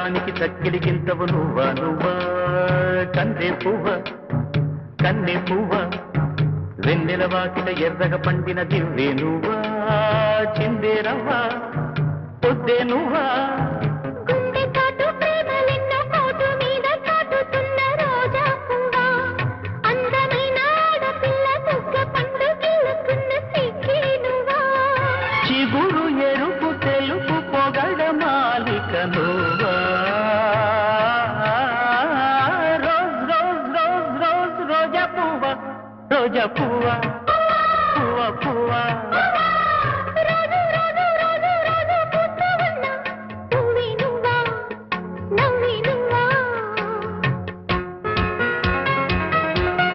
అందగానికి చక్కిలిగింతవు నువ్వా నువ్వా కన్నె పువ్వ కన్నె పువ్వ వెన్నెల వాకిట ఎర్రగ పండిన దివ్వే నువ్వా చిందేరవ్వా పొద్దే నువ్వా చిగురు ఎరుపు తెలుపు పొగడ మాలిక నువ్వా రోజ్ రోజ్ రోజ్ రోజ్ రోజా పువ్వ పువ్వ పువ్వ